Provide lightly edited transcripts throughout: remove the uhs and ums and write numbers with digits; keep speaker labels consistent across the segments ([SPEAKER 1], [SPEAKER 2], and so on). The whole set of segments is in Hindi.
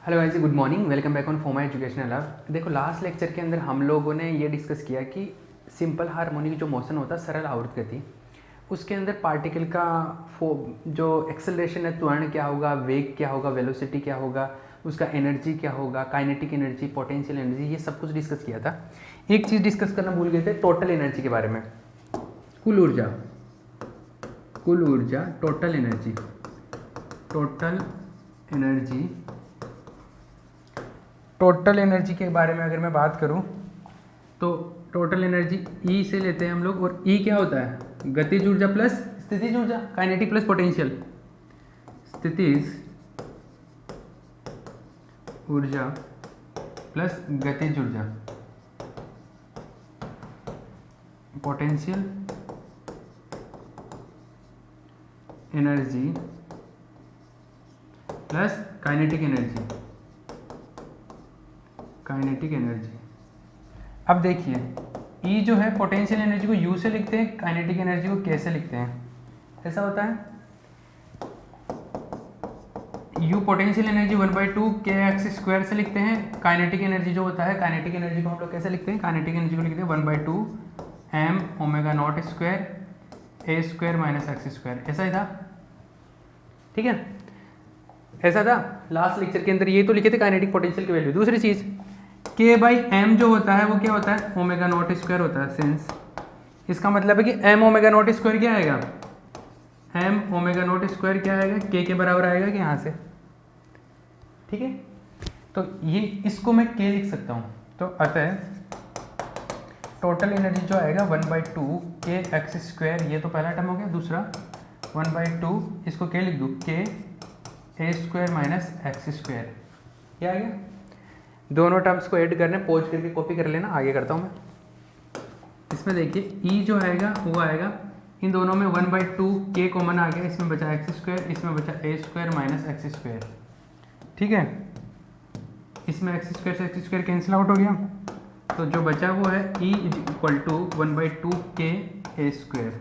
[SPEAKER 1] Hello guys, good morning. Welcome back on Foma educational lab. देखो, लास्ट लेक्चर के अंदर हम लोगों ने ये डिस्कस किया कि सिंपल हार्मोनिक जो मोशन होता है, सरल आवर्त गति, उसके अंदर पार्टिकल का जो एक्सेलरेशन है, त्वरण क्या होगा, वेग क्या होगा, वेलोसिटी क्या होगा, उसका एनर्जी क्या होगा, काइनेटिक एनर्जी, पोटेंशियल एनर्जी, ये सब कुछ डिस्कस किया था। एक चीज़ डिस्कस करना भूल गए थे, टोटल एनर्जी के बारे में। कुल ऊर्जा, टोटल एनर्जी, टोटल एनर्जी के बारे में अगर मैं बात करूं तो टोटल एनर्जी ई से लेते हैं हम लोग। और ई क्या होता है? गतिज ऊर्जा प्लस स्थितिज ऊर्जा, काइनेटिक प्लस पोटेंशियल। स्थितिज ऊर्जा प्लस गतिज ऊर्जा, potential energy plus kinetic energy. अब देखिए, E जो है पोटेंशियल एनर्जी को U से लिखते हैं, काइनेटिक एनर्जी को K से लिखते हैं। ऐसा होता है। U पोटेंशियल एनर्जी 1/2 kx² से लिखते हैं। काइनेटिक एनर्जी जो होता है, काइनेटिक एनर्जी को हम लोग कैसे लिखते हैं? काइनेटिक एनर्जी को लिखते हैं 1/2 m⍵02 a² - x²। ऐसा ही था, ठीक है? ऐसा था लास्ट लेक्चर के अंदर। ये तो लिखे थे काइनेटिक पोटेंशियल की वैल्यू। दूसरी चीज़, K/m जो होता है वो क्या होता है? ω02 होता है। सिंस इसका मतलब है कि m⍵02 क्या आएगा? m⍵02 क्या आएगा? K के बराबर आएगा कि यहाँ से, ठीक है? तो ये इसको मैं K लिख सकता हूँ। तो अतः टोटल एनर्जी जो आएगा 1/2 kx², ये तो पहला टर्म हो गया। दूसरा 1/2, इसको K लिख दूँ, K a² - x²। क्या आ गया? दोनों टर्म्स को ऐड करने, पॉज करके कॉपी कर लेना। आगे करता हूँ मैं। इसमें देखिए E जो आएगा वो आएगा, इन दोनों में 1/2 K कॉमन आ गया, इसमें बचा x², इसमें बचा a² - x², ठीक है? इसमें x² से x² कैंसिल आउट हो गया, तो जो बचा वो है E = 1/2 K a²।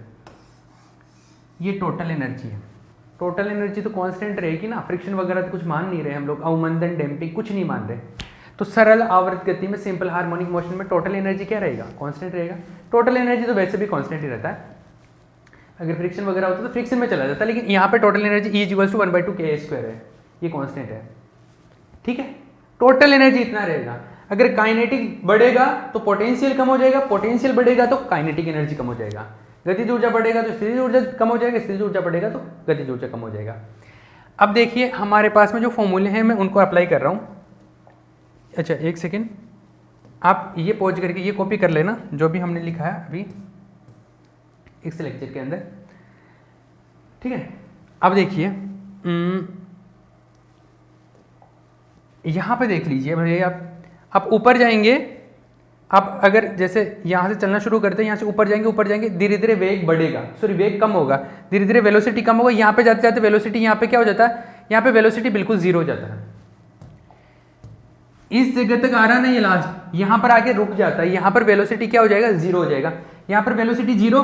[SPEAKER 1] ये टोटल एनर्जी है। टोटल एनर्जी तो कांस्टेंट रहेगी ना, फ्रिक्शन वगैरह तो कुछ मान नहीं रहे हम लोग, अवमंदन, डैम्पिंग कुछ नहीं मान रहे। तो सरल आवर्त गति में, सिंपल हार्मोनिक मोशन में टोटल एनर्जी क्या रहेगा? कांस्टेंट रहेगा। टोटल एनर्जी तो वैसे भी कांस्टेंट ही रहता है। अगर फ्रिक्शन वगैरह होता तो फ्रिक्शन में चला जाता, लेकिन यहाँ पे टोटल एनर्जी E = 1/2 kA² है, ये कांस्टेंट है, ठीक है? टोटल एनर्जी इतना रहेगा। अगर काइनेटिक बढ़ेगा तो पोटेंशियल कम हो जाएगा, पोटेंशियल बढ़ेगा तो काइनेटिक एनर्जी कम हो जाएगा, गतिज ऊर्जा बढ़ेगा तो स्थितिज ऊर्जा कम हो जाएगा, स्थितिज ऊर्जा बढ़ेगा तो गतिज ऊर्जा कम हो जाएगा। अब देखिए, हमारे पास में जो फॉर्मूले हैं मैं उनको अप्लाई कर रहा हूँ। अच्छा, एक सेकेंड, आप ये पॉज करके ये कॉपी कर लेना जो भी हमने लिखा है अभी इस लेक्चर के अंदर, ठीक है? अब देखिए, यहाँ पे देख लीजिए भैया, आप ऊपर जाएंगे। आप अगर जैसे यहाँ से चलना शुरू करते हैं, यहाँ से ऊपर जाएंगे, धीरे धीरे वेग बढ़ेगा, सॉरी वेग कम होगा, धीरे धीरे वेलोसिटी कम होगा। यहाँ पे जाते जाते वेलोसिटी यहाँ पे क्या हो जाता है? यहाँ पे वेलोसिटी बिल्कुल जीरो हो जाता है। इस जगह तक आ रहा नहीं है लास्ट, यहाँ पर आके रुक जाता है। यहाँ पर वेलोसिटी क्या हो जाएगा? जीरो हो जाएगा। यहाँ पर वेलोसिटी जीरो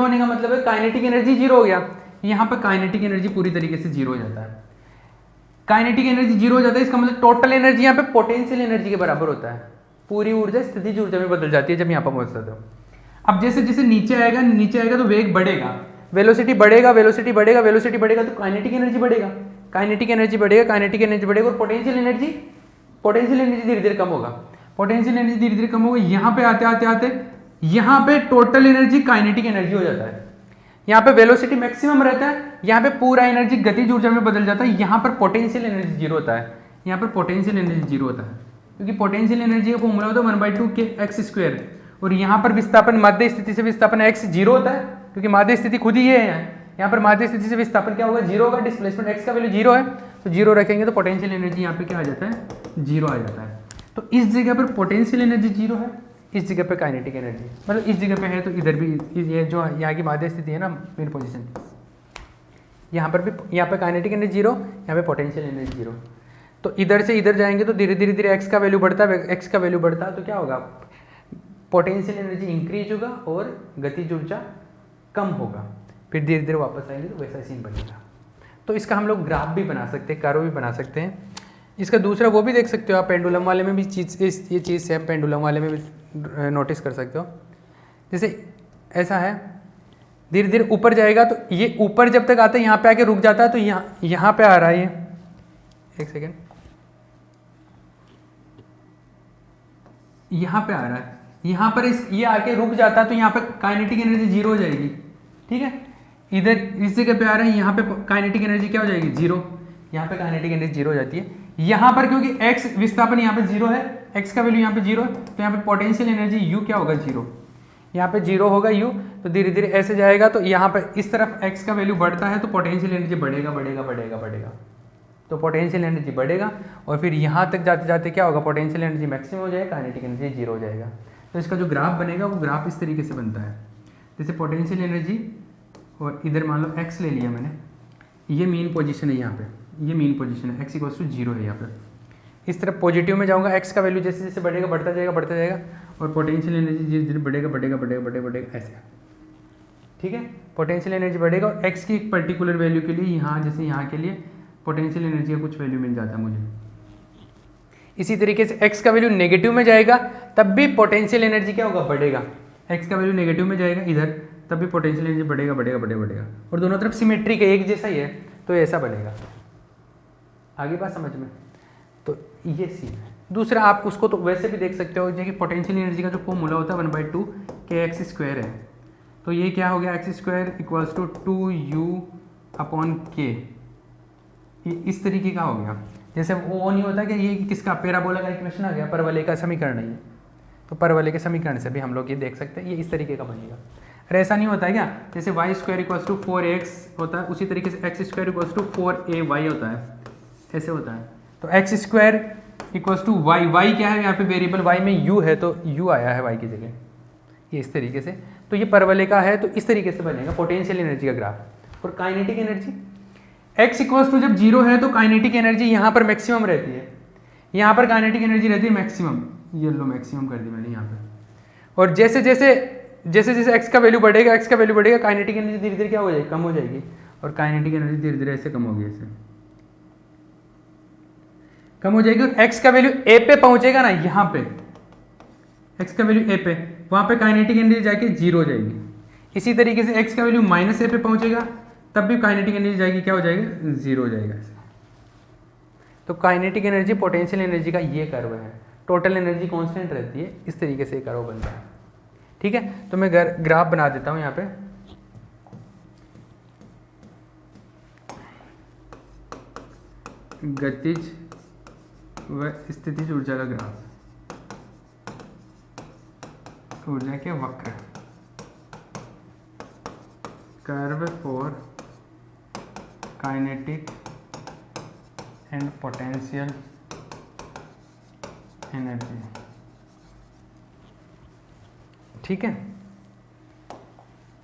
[SPEAKER 1] होने का मतलब है काइनेटिक एनर्जी जीरो हो गया। यहाँ पर काइनेटिक एनर्जी पूरी तरीके से जीरो हो जाता है। काइनेटिक एनर्जी जीरो हो जाता है, इसका मतलब टोटल एनर्जी यहाँ पे पोटेंशियल एनर्जी के बराबर होता है। पूरी ऊर्जा स्थितिज ऊर्जा में बदल जाती है जब यहाँ पर पहुंचता है। अब जैसे जैसे नीचे आएगा तो वेग बढ़ेगा, वेलोसिटी बढ़ेगा तो काइनेटिक एनर्जी बढ़ेगा, और पोटेंशियल एनर्जी धीरे धीरे कम होगा। यहाँ पे आते यहाँ पे टोटल एनर्जी काइनेटिक एनर्जी हो जाता है। यहाँ पे वेलोसिटी मैक्सिमम रहता है, यहाँ पे पूरा एनर्जी गतिज ऊर्जा में बदल जाता है। यहाँ पर पोटेंशियल एनर्जी जीरो होता है, क्योंकि पोटेंशियल एनर्जी का फॉर्मूला होता है 1/2 kx²। और यहाँ पर विस्थापन, माध्य स्थिति से विस्थापन x जीरो होता है, क्योंकि माध्य स्थिति खुद ही ये है। यहाँ पर माध्य स्थिति से विस्थापन क्या होगा? जीरो होगा। डिस्प्लेसमेंट x का वैल्यू जीरो है, तो जीरो रखेंगे तो पोटेंशियल एनर्जी यहाँ पे क्या आ जाता है? जीरो आ जाता है। तो इस जगह पर पोटेंशियल एनर्जी जीरो है, इस जगह पे काइनेटिक एनर्जी, मतलब इस जगह पे है तो इधर भी, ये जो यहाँ की माध्य स्थिति है ना, मेन पोजीशन, यहाँ पर काइनेटिक एनर्जी जीरो, यहाँ पे पोटेंशियल एनर्जी जीरो। तो इधर से इधर जाएंगे तो धीरे धीरे x का वैल्यू बढ़ता है, तो क्या होगा? पोटेंशियल एनर्जी इंक्रीज होगा और गतिज ऊर्जा कम होगा। फिर धीरे धीरे वापस आएंगे तो वैसा सीन बनेगा। तो इसका हम लोग ग्राफ भी बना सकते हैं, कर्व भी बना सकते हैं। इसका दूसरा वो भी देख सकते हो आप, पेंडुलम वाले में भी ये चीज़ सेम पेंडुलम वाले में भी नोटिस कर सकते हो। जैसे ऐसा है, धीरे धीरे ऊपर जाएगा तो ये ऊपर जब तक आता है यहाँ पे आके रुक जाता है, तो यहाँ पे आ रहा है ये, एक सेकेंड, यहाँ पे आ रहा है, यहाँ पर ये आके रुक जाता है तो यहाँ पे काइनेटिक एनर्जी जीरो हो जाएगी। ठीक है, इधर इस जगह पे आ रहा है, यहाँ पे काइनेटिक एनर्जी क्या हो जाएगी, जीरो। यहाँ पे काइनेटिक एनर्जी जीरो हो जाती है। यहाँ पर क्योंकि x विस्थापन यहाँ पे जीरो है, x का वैल्यू यहाँ पे जीरो है, तो यहाँ पे पोटेंशियल एनर्जी u क्या होगा, जीरो। यहाँ पे जीरो होगा u, तो धीरे धीरे ऐसे जाएगा, तो यहाँ पे इस तरफ x का वैल्यू बढ़ता है तो पोटेंशियल एनर्जी बढ़ेगा बढ़ेगा बढ़ेगा बढ़ेगा, तो पोटेंशियल एनर्जी बढ़ेगा और फिर यहाँ तक जाते जाते क्या होगा, पोटेंशियल एनर्जी मैक्सिमम हो जाएगा, काइनेटिक एनर्जी जीरो हो जाएगा। तो इसका जो ग्राफ बनेगा वो ग्राफ इस तरीके से बनता है, जैसे पोटेंशियल एनर्जी और इधर मान लो x ले लिया मैंने, ये मेन पोजीशन है, यहाँ पे ये मेन पोजीशन है, x इक्वल्स टू जीरो है यहाँ पे। इस तरफ पॉजिटिव में जाऊँगा, x का वैल्यू जैसे जैसे बढ़ेगा बढ़ता जाएगा और पोटेंशियल एनर्जी धीरे धीरे बढ़ेगा बढ़ेगा बढ़ेगा बढ़ेगा बढ़ेगा ऐसे। ठीक है, पोटेंशियल एनर्जी बढ़ेगा और x की एक पर्टिकुलर वैल्यू के लिए यहाँ, जैसे यहाँ के लिए पोटेंशियल एनर्जी का कुछ वैल्यू मिल जाता है मुझे। इसी तरीके से x का वैल्यू नेगेटिव में जाएगा तब भी पोटेंशियल एनर्जी क्या होगा, बढ़ेगा। x का वैल्यू नेगेटिव में जाएगा इधर, तब भी पोटेंशियल एनर्जी बढ़ेगा बढ़ेगा बढ़ेगा बढ़ेगा, और दोनों तरफ सिमेट्रिक है, एक जैसा ही है, तो ऐसा बनेगा। आगे बात समझ में, तो ये सीन है। दूसरा आप उसको तो वैसे भी देख सकते हो, जो कि पोटेंशियल एनर्जी का जो फॉर्मूला होता है 1/2 kx स्क्वायर है, तो ये क्या हो गया, x square equals to 2u/k, ये इस तरीके का हो गया। जैसे वो नहीं होता कि ये किसका, पैराबोला का इक्वेशन आ गया, परवलय का समीकरण है ये, तो परवलय के समीकरण से भी हम लोग ये देख सकते हैं, ये इस तरीके का बनेगा। अरे ऐसा नहीं होता है क्या, जैसे Y square equals to 4x होता है, उसी तरीके से x square equals to 4ay होता है, ऐसे होता है। तो x square equals to y, y क्या है यहाँ पे वेरिएबल, वाई में u है तो u आया है y की जगह, ये इस तरीके से। तो ये परवलय का है, तो इस तरीके से बनेगा पोटेंशियल एनर्जी का ग्राफ। और kinetic energy, x equals to जब जीरो है तो काइनेटिक एनर्जी यहाँ पर मैक्सिमम रहती है, यहाँ पर काइनेटिक एनर्जी रहती है मैक्सिमम, ये लो मैक्सिमम कर दी मैंने यहाँ पे। और जैसे जैसे x का वैल्यू बढ़ेगा, काइनेटिक एनर्जी धीरे धीरे क्या हो जाएगी, कम हो जाएगी, और काइनेटिक एनर्जी धीरे धीरे ऐसे कम होगी, ऐसे कम हो जाएगी। और x का वैल्यू a पे पहुंचेगा ना, यहाँ पे x का वैल्यू a पे, वहाँ पे काइनेटिक एनर्जी जाके जीरो हो जाएगी। इसी तरीके से x का वैल्यू -a पे पहुंचेगा, तब भी काइनेटिक एनर्जी जाएगी, क्या हो जाएगा, जीरो हो जाएगा ऐसे। तो काइनेटिक एनर्जी पोटेंशियल एनर्जी का ये कर्व है, टोटल एनर्जी कांस्टेंट रहती है, इस तरीके से कर्व बनता है। ठीक है, तो मैं ग्राफ बना देता हूँ यहाँ पे। गतिज व स्थितिज ऊर्जा का ग्राफ, ऊर्जा के वक्र, curve for kinetic and potential energy. ठीक है,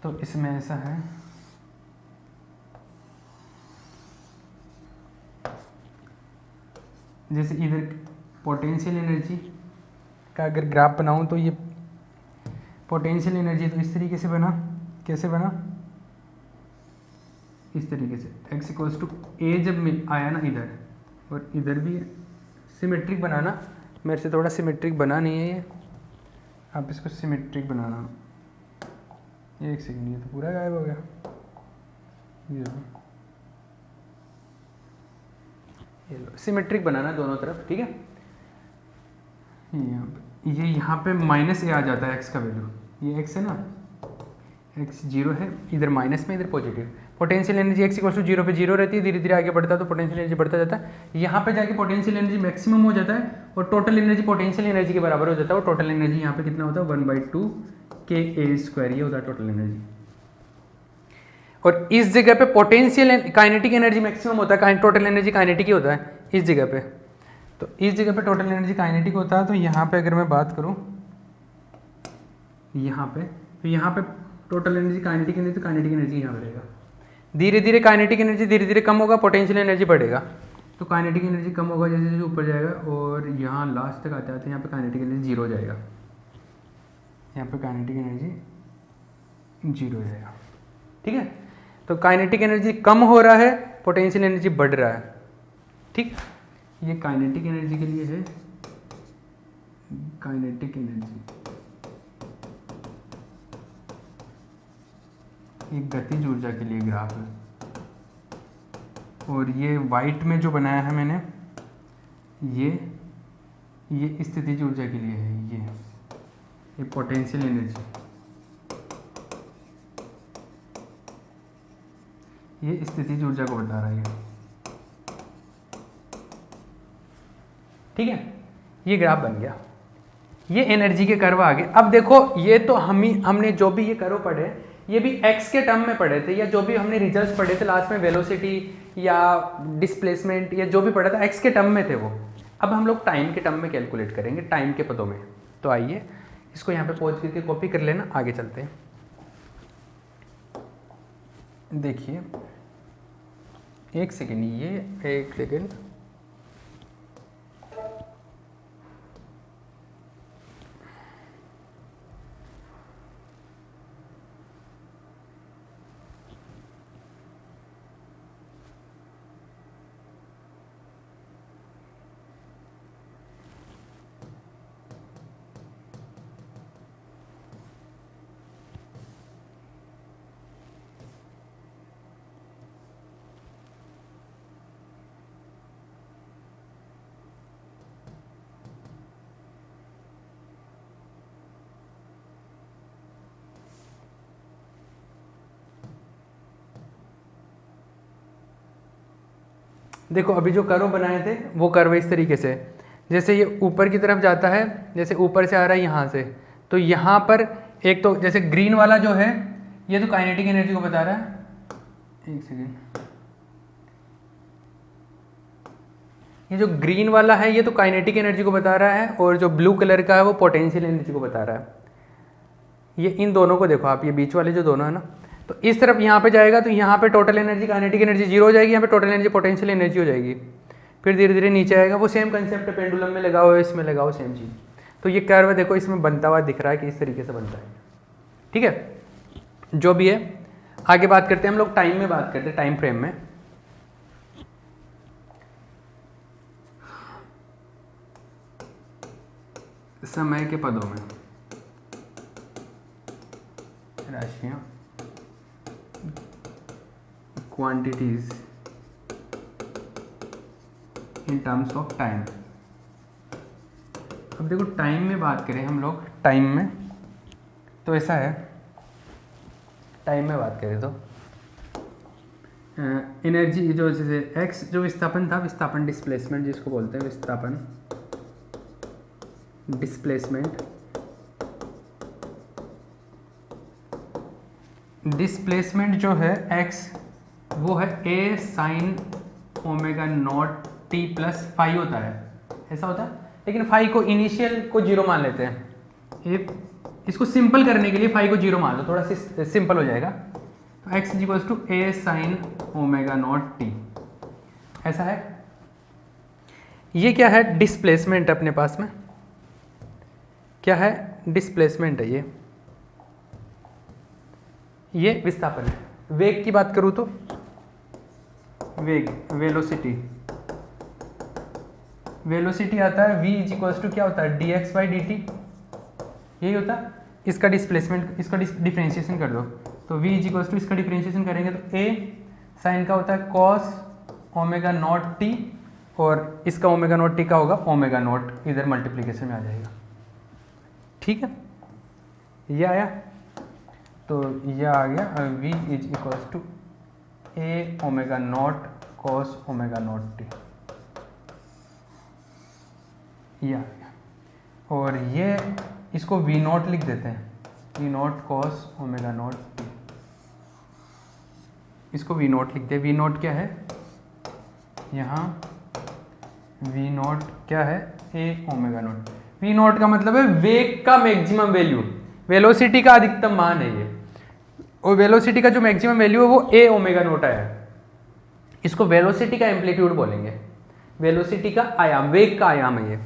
[SPEAKER 1] तो इसमें ऐसा है, जैसे इधर पोटेंशियल एनर्जी का अगर ग्राफ बनाऊं तो ये पोटेंशियल एनर्जी तो इस तरीके से बना, कैसे बना, इस तरीके से x इक्वल्स टू a जब आया ना इधर, और इधर भी सिमेट्रिक बनाना, मेरे से थोड़ा सिमेट्रिक बना नहीं है ये, आप इसको सिमेट्रिक बनाना। एक सेकंड, ये तो पूरा गायब हो गया, ये लो सिमेट्रिक बनाना दोनों तरफ। ठीक है, ये यहाँ पे -a आ जाता है x का वैल्यू, ये x है ना, x जीरो है, इधर माइनस में इधर positive. Potential energy x equal to zero पे जीरो रहती है, धीरे धीरे आगे बढ़ता है तो पोटेंशियल एनर्जी बढ़ता जाता है, यहाँ पे जाके पोटेंशियल एनर्जी मैक्सिमम हो जाता है और टोटल एनर्जी पोटेंशियल एनर्जी के बराबर हो जाता है। और टोटल एनर्जी यहाँ पे कितना होता है, 1/2 kA², ये होता है टोटल एनर्जी। और इस जगह पे पोटेंशियल काइनेटिक एनर्जी मैक्सिमम होता है, टोटल एनर्जी काइनेटिक ही होता है इस जगह पे। तो इस जगह पे टोटल एनर्जी काइनेटिक होता है, तो यहाँ पे अगर मैं बात करूँ यहाँ पे, तो यहाँ पे टोटल एनर्जी काइनेटिक एनर्जी, तो काइनेटिक एनर्जी यहाँ रहेगा। धीरे धीरे काइनेटिक एनर्जी धीरे धीरे कम होगा, पोटेंशियल एनर्जी बढ़ेगा, तो काइनेटिक एनर्जी कम होगा जैसे जैसे ऊपर जाएगा, और यहाँ लास्ट तक आते आते यहाँ पे काइनेटिक एनर्जी जीरो हो जाएगा, यहाँ पे काइनेटिक एनर्जी जीरो हो जाएगा। ठीक है, तो काइनेटिक एनर्जी कम हो रहा है, पोटेंशियल एनर्जी बढ़ रहा है। ठीक, ये काइनेटिक एनर्जी के लिए है, काइनेटिक एनर्जी, ये गतिज ऊर्जा के लिए ग्राफ है। और ये वाइट में जो बनाया है मैंने, ये स्थितिज ऊर्जा के लिए है, ये पोटेंशियल एनर्जी, ये स्थितिज ऊर्जा को बता रहा है। ठीक है, ये ग्राफ बन गया, ये एनर्जी के कर्व आ गए। अब देखो ये तो हमने जो भी ये कर्व पढ़े, ये भी एक्स के टर्म में पढ़े थे, या जो भी हमने रिजल्ट्स पढ़े थे लास्ट में, वेलोसिटी या डिस्प्लेसमेंट या जो भी पढ़ा था एक्स के टर्म में थे वो। अब हम लोग टाइम के टर्म में कैलकुलेट करेंगे, टाइम के पदों में। तो आइए इसको यहाँ पे पॉज करके कॉपी कर लेना, आगे चलते हैं। देखिए एक सेकेंड, ये एक सेकेंड, देखो अभी जो कर्व बनाए थे वो कर्व इस तरीके से, जैसे ये ऊपर की तरफ जाता है, जैसे ऊपर से आ रहा है यहाँ से, तो यहाँ पर एक तो जैसे ग्रीन वाला जो है ये तो काइनेटिक एनर्जी को बता रहा है, एक सेकेंड, ये जो ग्रीन वाला है ये तो काइनेटिक एनर्जी को बता रहा है, और जो ब्लू कलर का है वो पोटेंशियल एनर्जी को बता रहा है। ये इन दोनों को देखो आप, ये बीच वाले जो दोनों है ना, तो इस तरफ यहाँ पे जाएगा तो यहाँ पे total energy kinetic energy zero हो जाएगी, यहाँ पे टोटल एनर्जी पोटेंशियल एनर्जी हो जाएगी। फिर धीरे धीरे नीचे आएगा, वो सेम कंसेप्ट है, पेंडुलम में लगाओ, इसमें लगाओ, सेम चीज़। तो ये कर्व देखो इसमें बनता हुआ दिख रहा है कि इस तरीके से बनता है। ठीक है, जो भी है आगे बात करते हैं हम लोग, टाइम में बात करते हैं, टाइम फ्रेम में। समय के पदों में राशियाँ, quantities in terms of time. अब देखो टाइम में बात करें हम लोग, टाइम में तो ऐसा है, टाइम में बात करें तो एनर्जी जो जैसे एक्स जो विस्थापन था, विस्थापन डिस्प्लेसमेंट जिसको बोलते हैं, विस्थापन डिस्प्लेसमेंट, डिस्प्लेसमेंट जो है x वो है a sine omega naught t plus phi होता है, ऐसा होता है। लेकिन फाई को इनिशियल को जीरो मान लेते हैं, इसको सिंपल करने के लिए फाई को जीरो मान लो, थोड़ा सी सिंपल हो जाएगा। तो x equals to a sine omega naught t, ऐसा है। ये क्या है, डिस्प्लेसमेंट अपने पास में क्या है, डिस्प्लेसमेंट है ये विस्थापन है। वेग की बात करूँ तो वेग, वेलोसिटी, वेलोसिटी आता है v इज इक्वल्स टू क्या होता है, dx बाई dt, यही होता है। इसका डिस्प्लेसमेंट, इसका डिफ्रेंशिएशन कर दो, तो v इज इक्वल्स टू इसका डिफ्रेंशिएशन करेंगे तो a साइन का होता है cos ओमेगा नॉट t, और इसका ओमेगा नॉट t का होगा ओमेगा नॉट, इधर मल्टीप्लीकेशन में आ जाएगा। ठीक है, ये आया, तो यह आ गया v is equals to a omega naught cos omega naught t, ये आ गया। और ये इसको v नॉट लिख देते हैं, v not cos omega naught t, इसको v नॉट लिखते हैं। v नॉट क्या है यहाँ, v नॉट क्या है, a omega not. v not का मतलब है वेग का मैक्सिमम वैल्यू, वेलोसिटी का अधिकतम मान है ये, और वेलोसिटी का जो मैक्सिमम वैल्यू है वो a ओमेगा नॉट आया है। इसको वेलोसिटी का एम्पलीट्यूड बोलेंगे, वेलोसिटी का आयाम, वेग का आयाम है ये।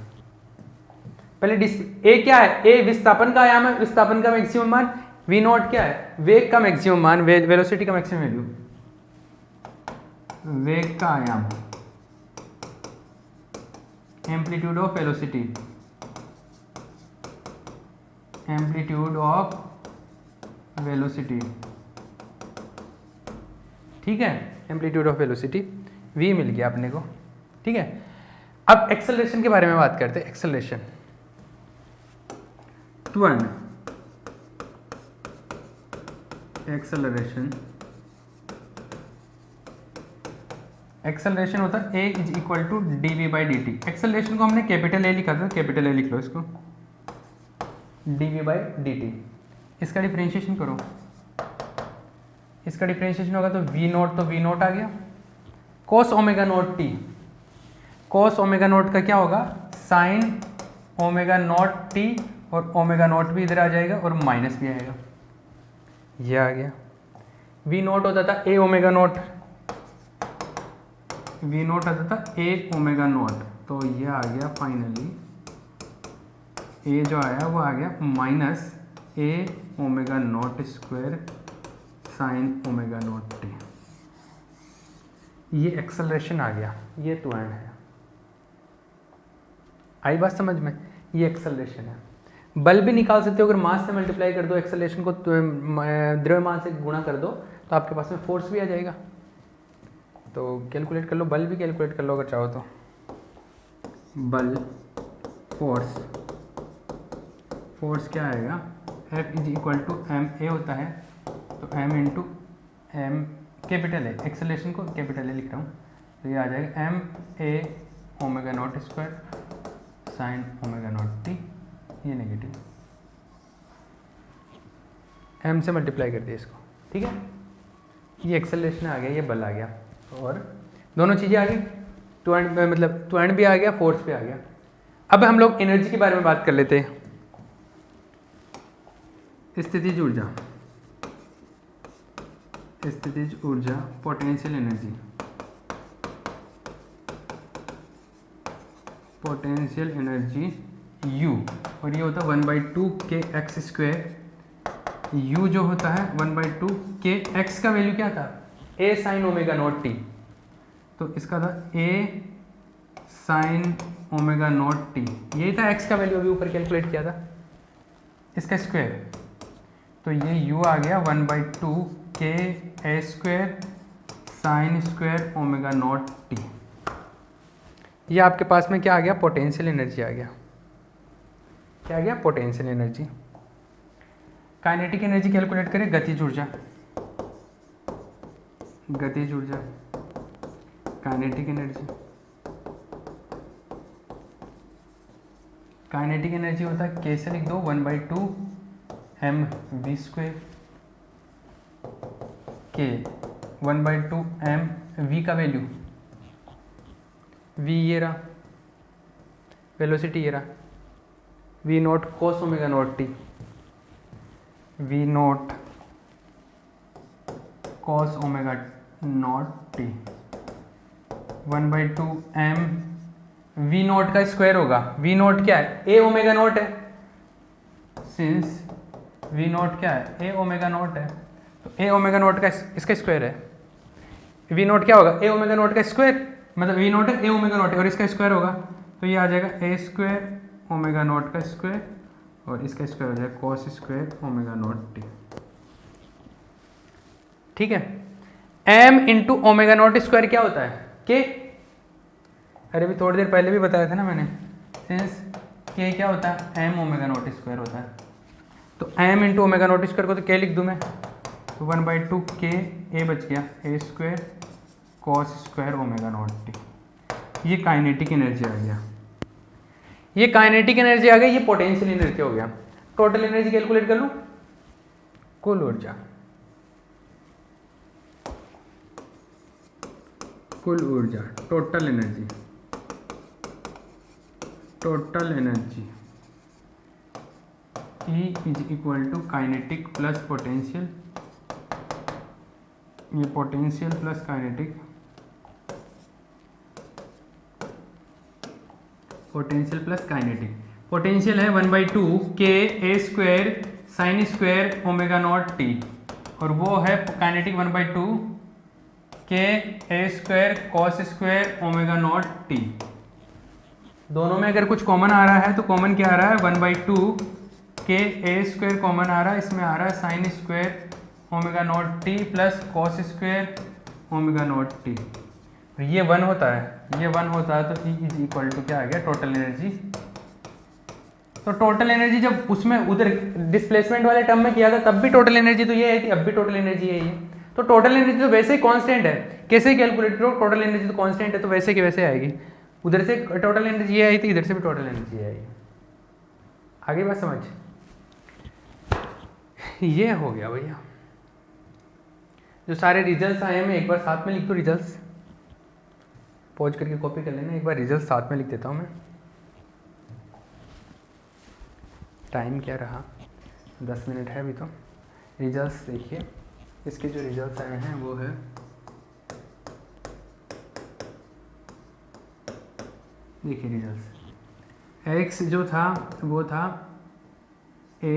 [SPEAKER 1] पहले a क्या है, a विस्थापन का आयाम है, विस्थापन का मैक्सिमम मान, v नॉट क्या है, वेग का मैक्सिमम मान, वेलोसिटी का मैक्सिमम वैल्यू, वेग का आयाम, amplitude of velocity, amplitude of velocity, ठीक है, एम्पलीट्यूड ऑफ वेलोसिटी v मिल गया अपने को, ठीक है। अब एक्सेलरेशन के बारे में बात करते हैं। एक्सेलरेशन त्वरण, एक्सेलरेशन, एक्सेलरेशन होता है a is equal to d v by d t. Acceleration को हमने कैपिटल ए लिखा था, कैपिटल ए लिख लो इसको, d v by d t. इसका डिफ्रेंशिएशन करो, इसका डिफ्रेंशिएशन होगा तो वी नोट, तो वी नोट आ गया, cos omega naught t, cos omega naught का क्या होगा, साइन ओमेगा नोट टी, और ओमेगा नोट भी इधर आ जाएगा और माइनस भी आएगा, ये आ गया। वी नोट होता था ए ओमेगा नोट, वी नोट आता था ए ओमेगा नोट, तो ये आ गया फाइनली, ए जो आया वो आ गया minus A omega naught square sine omega naught T. ये एक्सेलरेशन आ गया, ये त्वरण है। आई बात समझ में, ये एक्सेलरेशन है। बल भी निकाल सकते हो, अगर मास से मल्टीप्लाई कर दो, एक्सेलरेशन को द्रव्यमान से गुणा कर दो तो आपके पास में फोर्स भी आ जाएगा। तो कैलकुलेट कर लो, बल भी कैलकुलेट कर लो अगर चाहो तो। बल फोर्स, फोर्स क्या आएगा, F is equal to m a होता है, तो m इंटू एम कैपिटल है, एक्सेलरेशन को कैपिटल है लिख रहा हूँ, तो ये आ जाएगा m a omega naught square sine omega naught t, ये नेगेटिव, m से मल्टीप्लाई कर दिया इसको, ठीक है। ये एक्सेलरेशन आ गया, ये बल आ गया, और दोनों चीज़ें आ गई, त्वरण मतलब त्वरण भी आ गया, फोर्स भी आ गया। अब हम लोग एनर्जी के बारे में बात कर लेते हैं। स्थितिज ऊर्जा, स्थितिज ऊर्जा, potential energy, potential energy U, और ये होता है 1/2 के एक्स स्क्वायर। U जो होता है 1/2 के एक्स का वैल्यू क्या था, a sine omega naught T, तो इसका था a sine omega naught T, यही था x का वैल्यू, अभी ऊपर कैलकुलेट किया था, इसका स्क्वायर, तो ये u आ गया 1/2 के a square sine square omega naught t. ये आपके पास में क्या आ गया, पोटेंशियल एनर्जी आ गया। क्या आ गया, potential energy. Kinetic energy calculate करें, गतिज ऊर्जा, गतिज ऊर्जा, काइनेटिक एनर्जी, काइनेटिक एनर्जी होता है, कैसे लिख दो, 1/2 एम वी स्क्वायर के 1/2 एम वी का वैल्यू, वी ये रहा, वेलोसिटी ये रहा, v naught cos omega naught t, v naught cos omega naught t, 1/2 m v naught का स्क्वायर होगा, वी नोट क्या है, ए ओमेगा नोट है, सिंस वी नोट क्या है, ए ओमेगा नोट है, तो ए ओमेगा नोट का इसका स्क्वायर है, वी नोट क्या होगा, ए ओमेगा नोट का स्क्वायर, मतलब वी नोट है, ए ओमेगा नोट है, और इसका स्क्वायर होगा, तो ये आ जाएगा ए स्क्वायर ओमेगा नोट का स्क्वायर, और इसका स्क्वायर हो जाएगा cos square omega naught T, ठीक है। m into omega naught square क्या होता है, k, अरे अभी थोड़ी देर पहले भी बताया था ना मैंने, सिंस k क्या होता है, m ओमेगा नोट स्क्वायर होता है, तो m into omega naught square को तो k लिख दूँ मैं, तो 1/2 k a बच गया, a square cos square omega naught T. ये काइनेटिक एनर्जी आ गया, ये काइनेटिक एनर्जी आ गई, ये पोटेंशियल एनर्जी हो गया। टोटल एनर्जी कैलकुलेट कर लूँ, कुल ऊर्जा, कुल ऊर्जा, total energy, total energy E is equal to kinetic plus potential, ये potential plus kinetic, potential plus kinetic. Potential है 1/2 K A square sine square omega naught T, और वो है kinetic 1/2 K A square cos square omega naught T. दोनों में अगर कुछ कॉमन आ रहा है तो कॉमन क्या आ रहा है 1/2 के ए स्क्वायर कॉमन आ रहा है, इसमें आ रहा है sign square omega naught T plus cos square omega naught t. ये 1 होता है, ये 1 होता है तो E इज इक्वल टू क्या आ गया टोटल एनर्जी। तो टोटल एनर्जी जब उसमें उधर डिस्प्लेसमेंट वाले टर्म में किया था तब भी टोटल एनर्जी तो ये है कि अब भी टोटल एनर्जी है ये। तो टोटल एनर्जी तो वैसे ही कांस्टेंट है, कैसे कैलकुलेट करो टोटल एनर्जी तो कांस्टेंट है तो वैसे की वैसे आएगी। उधर से टोटल एनर्जी ये आई थी, इधर से भी टोटल एनर्जी आएगी। आगे बात समझ, ये हो गया भैया। जो सारे रिजल्ट्स आए हैं मैं एक बार साथ में लिख दूँ, रिजल्ट्स पॉज करके कॉपी कर लेना, एक बार रिजल्ट साथ में लिख देता हूँ मैं। टाइम क्या रहा 10 मिनट है अभी तो। रिजल्ट्स देखिए, इसके जो रिजल्ट्स आए हैं वो है देखिए रिजल्ट्स x जो था वो था a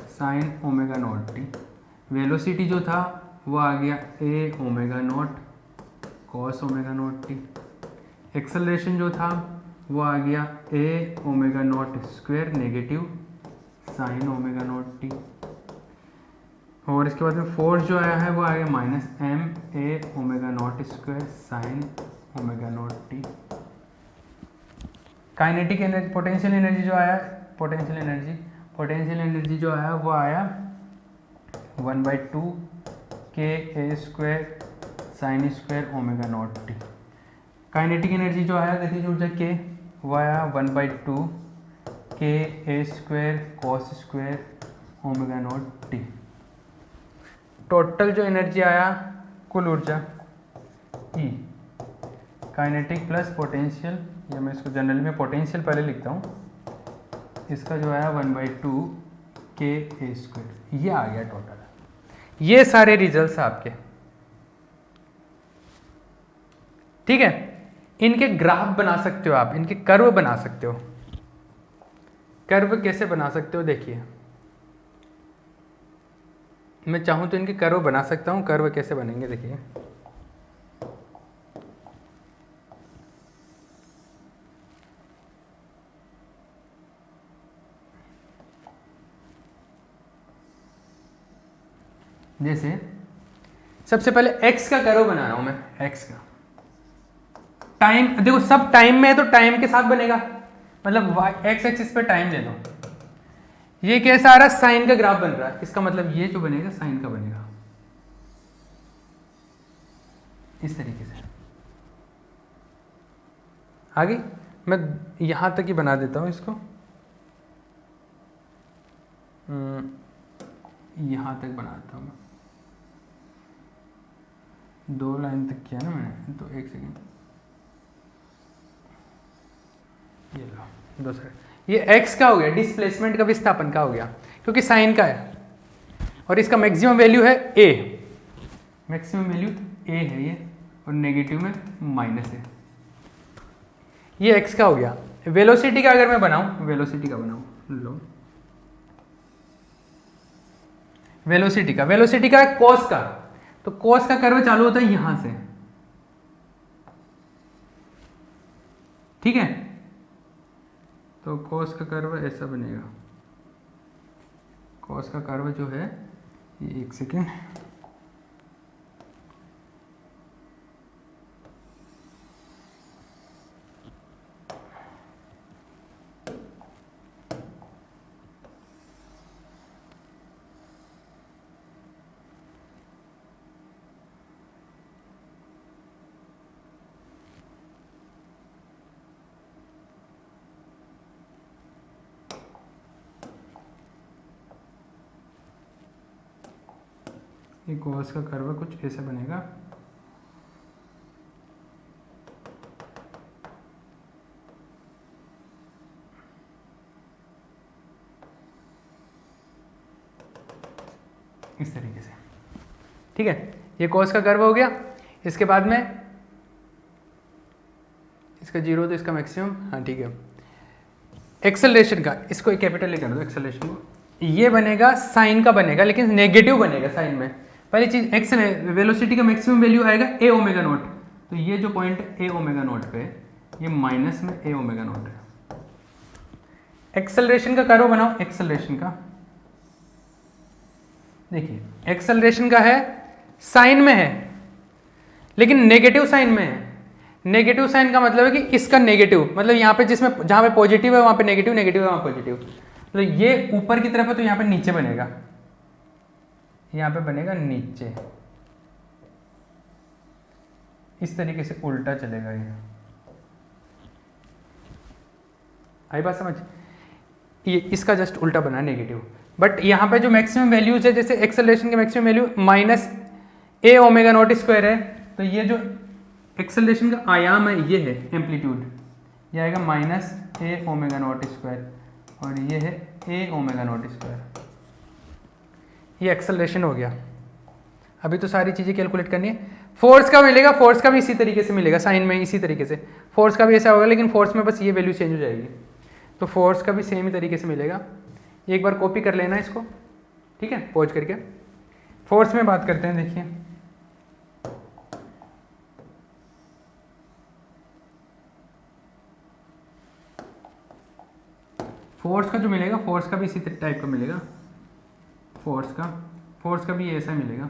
[SPEAKER 1] sine omega naught T, velocity जो था वो आ गया a omega not cos omega naught T, acceleration जो था वो आ गया a omega naught square negative sign omega naught T, और इसके बाद में फोर्स जो आया है वो आ गया minus m a omega naught square sine omega naught T. Kinetic energy potential energy जो आया, पोटेंशियल एनर्जी जो आया वो आया 1/2 K A square sine square omega naught T. Kinetic energy जो आया गतिज ऊर्जा के वो आया 1/2 K A square cos square omega naught T. Total जो एनर्जी आया कुल ऊर्जा ई, काइनेटिक प्लस पोटेंशियल, या मैं इसको जनरल में पोटेंशियल पहले लिखता हूँ, इसका जो आया 1/2 के ए स्क्वायर, ये आ गया टोटल। ये सारे रिजल्ट्स आपके, ठीक है। इनके ग्राफ बना सकते हो आप, इनके कर्व बना सकते हो। कर्व कैसे बना सकते हो देखिए, मैं चाहूँ तो इनके कर्व बना सकता हूँ। कर्व कैसे बनेंगे देखिए, जैसे सबसे पहले x का कर्व बना रहा हूँ मैं, x का टाइम देखो सब टाइम में है तो टाइम के साथ बनेगा, मतलब x एक्सिस पे टाइम ले लो। ये कैसा आ रहा है साइन का ग्राफ बन रहा है, इसका मतलब ये जो बनेगा साइन का बनेगा इस तरीके से। आगे मैं यहां तक ही बना देता हूं इसको, यहां तक बना देता हूं मैं, 2 लाइन तक किया ना मैंने, तो 1 सेकेंड, ये लो दूसरा, ये x का हो गया, डिस्प्लेसमेंट का विस्थापन का हो गया क्योंकि साइन का है, और इसका मैक्सिमम वैल्यू है a, मैक्सिमम वैल्यू a है ये, और नेगेटिव में माइनस है। ये x का हो गया। वेलोसिटी का अगर मैं बनाऊं, वेलोसिटी का बनाऊं, लो वेलोसिटी का है कॉस का, तो कॉस का कर्व चालू होता है यहां से, ठीक है। तो कॉस का कर्व ऐसा बनेगा, कॉस का कर्व जो है ये 1 सेकेंड, ये कॉस का कर्व कुछ ऐसा बनेगा, इस तरीके से, ठीक है। ये कॉस का कर्व हो गया। इसके बाद में इसका 0 तो इसका मैक्सिमम, हाँ ठीक है। एक्सेलरेशन का, इसको एक कैपिटल ले कर दो एक्सेलरेशन को, ये बनेगा साइन का बनेगा लेकिन नेगेटिव बनेगा साइन में। पहली चीज एक्स वेलोसिटी का मैक्सिमम वैल्यू आएगा ए ओमेगा नॉट, तो ये जो पॉइंट ए ओमेगा नॉट पे, ये माइनस में ए ओमेगा नॉट है। एक्सेलरेशन का कर्व बनाओ, एक्सेलरेशन का देखिए, एक्सेलरेशन का है साइन में है लेकिन नेगेटिव साइन में है। नेगेटिव साइन का मतलब है कि इसका नेगेटिव, मतलब यहाँ पे जिसमें जहाँ पे पॉजिटिव है वहाँ पे नेगेटिव, नेगेटिव है वहाँ पॉजिटिव। तो ये ऊपर की तरफ है तो यहाँ पे नीचे बनेगा, यहाँ पे बनेगा नीचे, इस तरीके से उल्टा चलेगा ये। आई बात समझ? ये इसका जस्ट उल्टा बना नेगेटिव। बट यहाँ पे जो मैक्सिमम वैल्यूज है, जैसे एक्सेलरेशन के maximum value minus A omega naught square है, तो ये जो एक्सेलरेशन का आयाम है ये है एम्पलीट्यूड, ये आएगा minus A omega naught square और ये है ए ओमेगा नॉट स्क्वायर। ये एक्सेलरेशन हो गया। अभी तो सारी चीज़ें कैलकुलेट करनी है। फोर्स का मिलेगा, फोर्स का भी इसी तरीके से मिलेगा, साइन में इसी तरीके से फोर्स का भी ऐसा होगा, लेकिन फोर्स में बस ये वैल्यू चेंज हो जाएगी। तो फोर्स का भी सेम ही तरीके से मिलेगा। एक बार कॉपी कर लेना इसको, ठीक है, पॉज करके। फोर्स में बात करते हैं, देखिए फोर्स का जो मिलेगा, फोर्स का भी इसी टाइप का मिलेगा। फोर्स का भी ऐसा मिलेगा।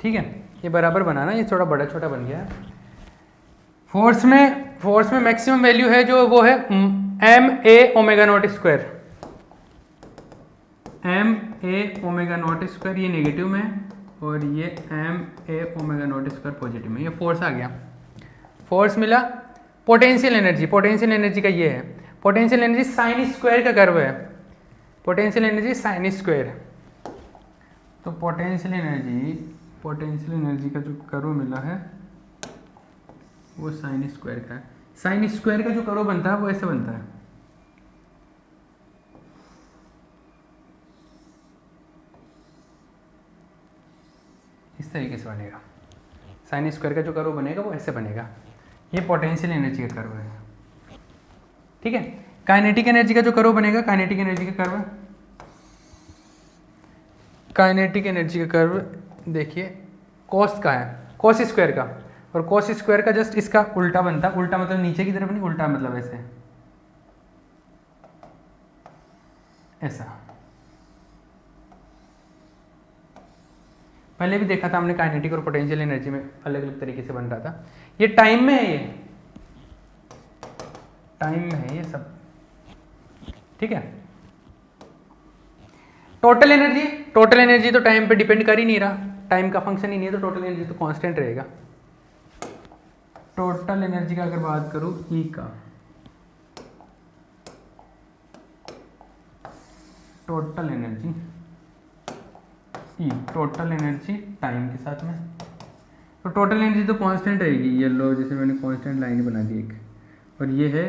[SPEAKER 1] ठीक है, ये बराबर बनाना, ये थोड़ा बड़ा छोटा बन गया है। फोर्स में मैक्सिमम वैल्यू है जो वो है m a omega naught square, m a omega naught square, ये नेगेटिव में है और ये m a omega naught square positive में। ये फोर्स आ गया। फोर्स मिला। पोटेंशियल एनर्जी का ये है, पोटेंशियल एनर्जी साइन स्क्वायर का कर्व है, पोटेंशियल एनर्जी साइन स्क्वायर। तो पोटेंशियल एनर्जी का जो कर्व मिला है वो साइन स्क्वायर का है। साइन स्क्वायर का जो कर्व बनता है वो ऐसे बनता है, इस तरीके से बनेगा। साइन स्क्वायर का जो कर्व बनेगा वो ऐसे बनेगा। ये पोटेंशियल एनर्जी का कर्व है, ठीक है। काइनेटिक एनर्जी का जो कर्व बनेगा, काइनेटिक एनर्जी का कर्व, काइनेटिक एनर्जी का कर्व देखिए कॉस का है, कॉस स्क्वायर का, और कॉस स्क्वायर का जस्ट इसका उल्टा बनता है। उल्टा मतलब नीचे की तरफ नहीं, उल्टा मतलब ऐसे, ऐसा। पहले भी देखा था हमने काइनेटिक और पोटेंशियल एनर्जी में अलग अलग तरीके से बन रहा था। ये टाइम में है, ये टाइम में है ये सब, ठीक है। टोटल एनर्जी तो टाइम पे डिपेंड कर ही नहीं रहा, टाइम का फंक्शन ही नहीं है, तो टोटल एनर्जी तो कांस्टेंट रहेगा। टोटल एनर्जी का अगर बात करूं ई का, total energy E, total energy time के साथ में, तो टोटल एनर्जी तो कांस्टेंट रहेगी। ये लो, जैसे मैंने कांस्टेंट लाइन बना दी एक, और ये है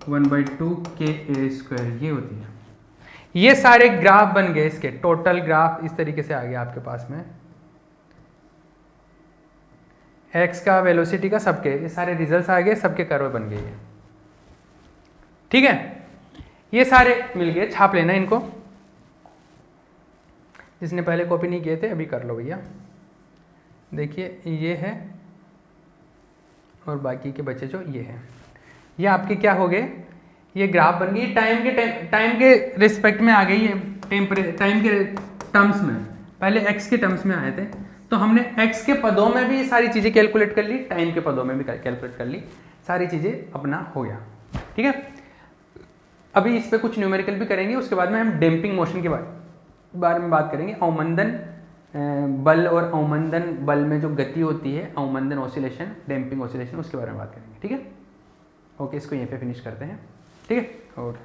[SPEAKER 1] 1/2 KA², ये होती है। ये सारे ग्राफ बन गए इसके, टोटल ग्राफ इस तरीके से आ गया आपके पास में, एक्स का, वेलोसिटी का, सबके ये सारे रिजल्ट्स आ गए, सबके कर्व बन गए, ठीक है। ये सारे मिल गए, छाप लेना इनको, जिसने पहले कॉपी नहीं किए थे अभी कर लो भैया। देखिए ये है और बाकी के बचे जो ये है, ये आपके क्या हो गए, ये ग्राफ बन गई। टाइम के रिस्पेक्ट में आ गई है, टाइम के टर्म्स में। पहले एक्स के टर्म्स में आए थे, तो हमने एक्स के पदों में भी सारी चीज़ें कैलकुलेट कर ली, टाइम के पदों में भी कैलकुलेट कर ली, सारी चीज़ें अपना हो गया, ठीक है। अभी इस पर कुछ न्यूमेरिकल भी करेंगे, उसके बाद में हम डैम्पिंग मोशन के बारे में बात करेंगे। अवमंदन बल और अवमंदन बल में जो गति होती है, अवमंदन ऑसिलेशन, डैम्पिंग ऑसिलेशन, उसके बारे में बात करेंगे, ठीक है। ओके, इसको यहीं पे फिनिश करते हैं, ठीक है। और